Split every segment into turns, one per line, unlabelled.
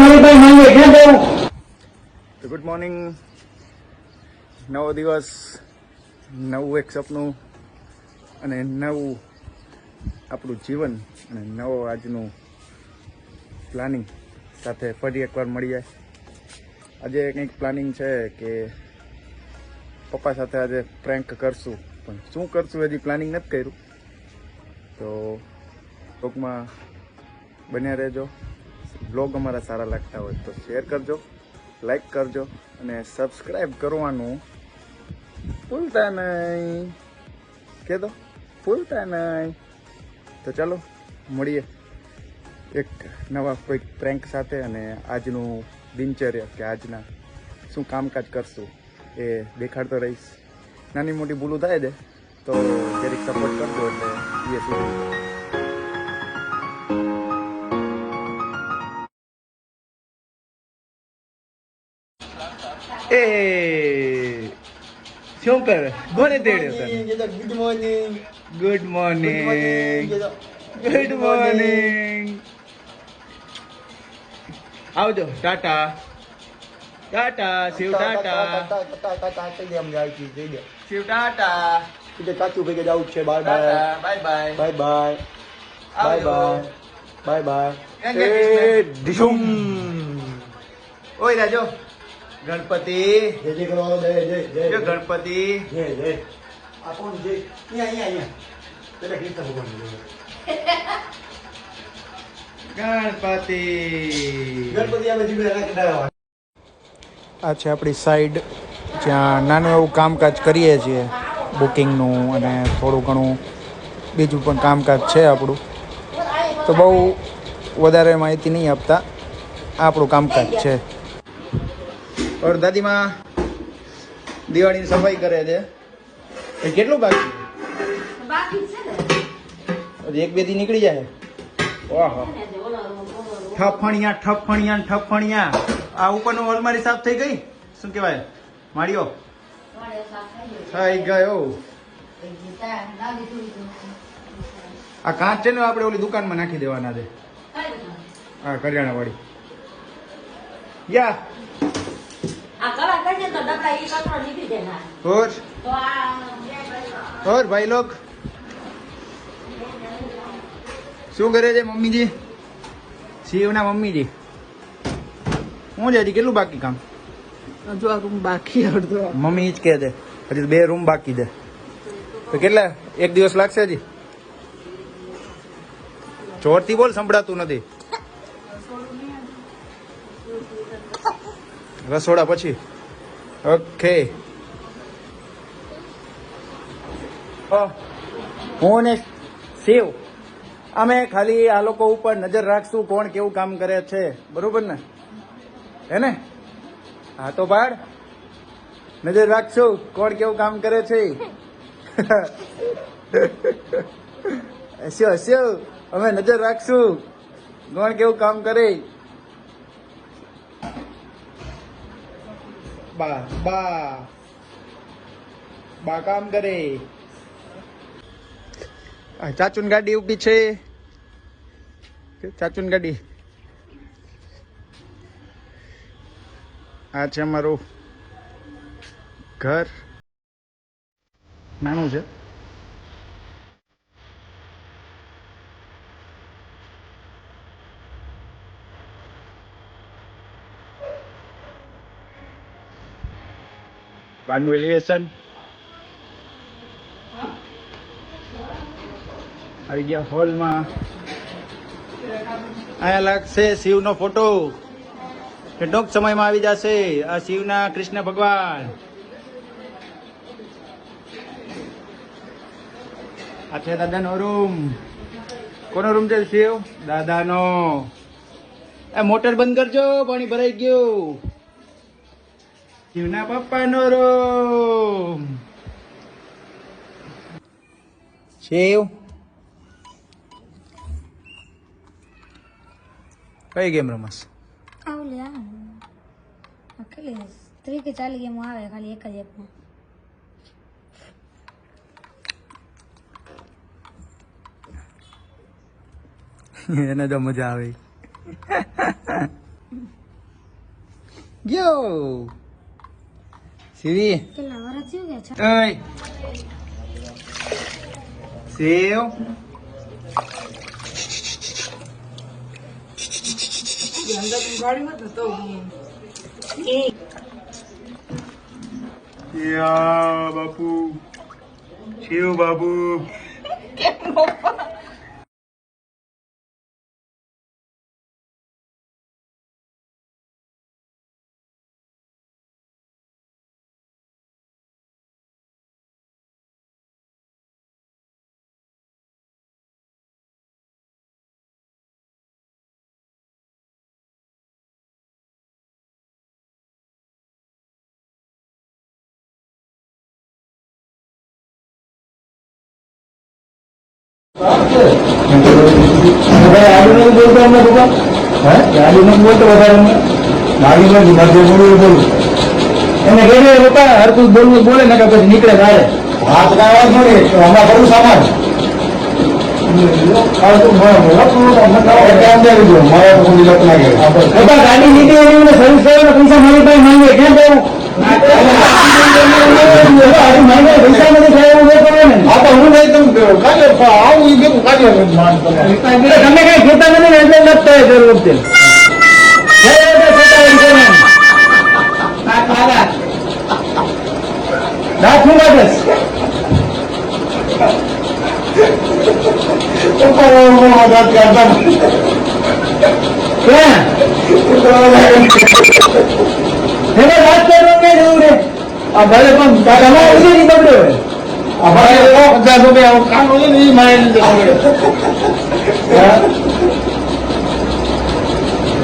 તો good morning. નવો દિવસ, નવું એક સપનું અને નવું આપણું જીવન અને નવો આજનું પ્લાનિંગ સાથે ફરી એકવાર મળી જાય. આજે કંઈક પ્લાનિંગ છે કે પપ્પા સાથે આજે પ્રેન્ક કરશું, પણ શું કરશું હજી પ્લાનિંગ નથી કર્યું. તો બ્લોગમાં બન્યા રહેજો. બ્લોગ અમારા સારા લાગતા હોય તો શેર કરજો, લાઈક કરજો અને સબસ્ક્રાઈબ કરવાનું ભૂલતા નહીં. કહેતો ભૂલતા નહીં. તો ચાલો મળીએ એક નવા કોઈક પ્રેન્ક સાથે અને આજનું દિનચર્યા કે આજના શું કામકાજ કરશું એ દેખાડતો રહીશ. નાની મોટી ભૂલો થાય છે તો જરીક સપોર્ટ કરજો એટલે એ સુધી. એ શું કરે? કોને તેડ્યો તને?
Good morning.
Good morning. Good morning. આવજો. ટાટા ટાટા. શિવ ટાટા. શિવ ટાટા.
કાચું ભેગે જવું છે. Bye bye.
Bye bye.
Bye bye. Bye bye. Bye bye.
ઢીશુમ. ઓય રાજો ગણપતિ.
જય જય કરો. જય જય જય
જો ગણપતિ.
જય જય. આ કોણ જય? અહીંયા પેલા કૃષ્ણ ભગવાન
ગણપતિ.
ગણપતિ અમે જીબે રાખી.
આ છે આપણી સાઈડ જ્યાં નાનું એવું કામકાજ કરીએ છીએ, બુકિંગનું અને થોડું ઘણું બીજું પણ કામકાજ છે આપણું. તો બહુ વધારે માહિતી નહીં આપતા, આપણું કામકાજ છે. ઓર દાદીમાં દિવાળીની સફાઈ કરે છે. એ કેટલું બાકી છે ને? હજી એક બે દી નીકળી જાય. ઓહો, ઠફણિયા ઠફણિયા ઠફણિયા. આ ઉપરનું અલમારી સાફ થઈ ગઈ. શું કહેવાય? માળીઓ થઈ ગયો. આ કાચ છે ને આપણે ઓલી દુકાનમાં નાખી દેવાના છે. હા, કરિયાણા વાળી. યા और भाई लोग શું કરે છે મમ્મીજી? શિવના મમ્મીજી શું છે? હજી કેટલું બાકી કામ?
હજુ આ રૂમ બાકી અડધો.
મમ્મી જ કહે છે હજી 2 રૂમ બાકી છે. તો કેટલા એક દિવસ લાગશે હજી? જોરથી બોલ, સંભળાતું નથી. રસોડા પછી. ઓકે. હું ને શિવ અમે ખાલી આ લોકો ઉપર નજર રાખશું, કોણ કેવું કામ કરે છે. બરોબર ને? હે ને? હા તો પાડ, નજર રાખશું કોણ કેવું કામ કરે છે. હસ્યો હસ્યો. અમે નજર રાખશું કોણ કેવું કામ કરે. બા બા બા કામ કરે. ચાચુન ગાડી ઊભી છે. ચાચુન ગાડી. આ છે અમારું ઘર. નાનું છે. વાલ્યુએશન આવી ગયા હોલમાં. અહીંયા લાગશે શિવનો ફોટો. ટૂંક સમયમાં આવી જશે આ શિવના કૃષ્ણ ભગવાન. આ છે દાદાનો રૂમ. કોનો રૂમ છે શિવ? દાદાનો. એ મોટર બંધ કરજો, પાણી ભરાઈ ગયું. શિવના પપ્પાનો રૂમ. શિવ કઈ ગેમ રમસ?
કેટલી 30 કે 40 ગેમો આવે ખાલી એક જ એપમાં.
એને તો મજા આવે. ગયો સીવી
કેટલા વર્ષ થયું કે છે?
ઓય સેવ
ગાડીમાં તો તો
યા બાપુ શિવ બાપુ
ગાડી બોલતો અમને પપ્પા હે ગાડી નથી બોલતો વધારે અમને ગાડી નથી મધ્ય બોલવું બોલું એને કહીને પપ્પા હરકું બોલવું બોલે ને કે પછી નીકળે તારે હાથ ગાવા જોડે હમણાં કરું સામાન ગાડી નીકળી સર્વિસ કરવા પૈસા મારી પાસે માંગે કેમ દેવું પૈસા નથી થાય એવું કરો ને હા તો હું નહીં તમે કાલે આવું એ ભેગું કાઢે તમે કઈ ખેતા નથી ને એટલે નથી થાય દર વખતે દાંત શું કાઢેસ ભલે પણ તમારે નહીં બગડ્યો ₹50 કામ હોય ને એ મારે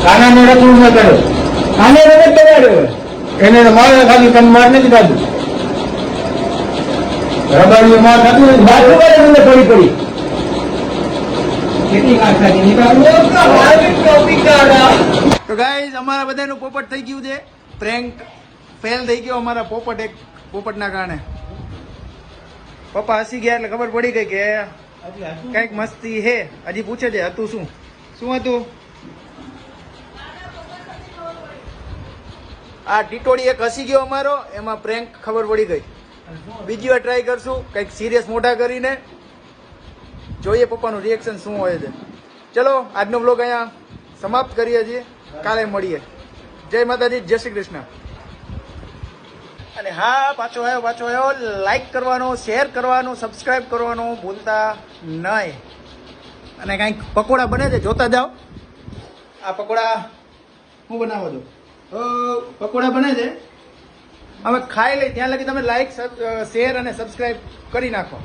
કાના ને રખડું ન કર્યો કાને રખડ બગાડ્યો એને મારે ખાલી તમે માર નથી કાઢ્યું રબારી માર ખાધું બાજુ કરે મને પડી પડી
તો ગાઈઝ અમારા બધાનું પોપટ થઈ ગયું છે પ્રેન્ક ફેલ થઈ ગયો અમારા પોપટના કારણે પપ્પા હસી ગયા એટલે ખબર પડી ગઈ કે કઈક મસ્તી હે હજી પૂછે છે હતું શું હતું આ ટીટોડી એક હસી ગયો અમારો એમાં પ્રેન્ક ખબર પડી ગઈ બીજી વાર ટ્રાય કરશું કઈક સિરિયસ મોઢા કરીને જોઈએ પપ્પાનું રિએક્શન શું હોય છે ચલો આજનો વ્લોગ અહીંયા સમાપ્ત કરીએ છીએ કાલે મળીએ જય માતાજી જય શ્રી કૃષ્ણ અને હા પાછો આવ્યો લાઈક કરવાનો શેર કરવાનો સબસ્ક્રાઇબ કરવાનો ભૂલતા નહીં અને કંઈક પકોડા બને છે જોતા જાઓ આ પકોડા હું બનાવો છો પકોડા બને છે અમે ખાઈ લઈ ત્યાં લગી તમે લાઈક શેર અને સબસ્ક્રાઇબ કરી નાખો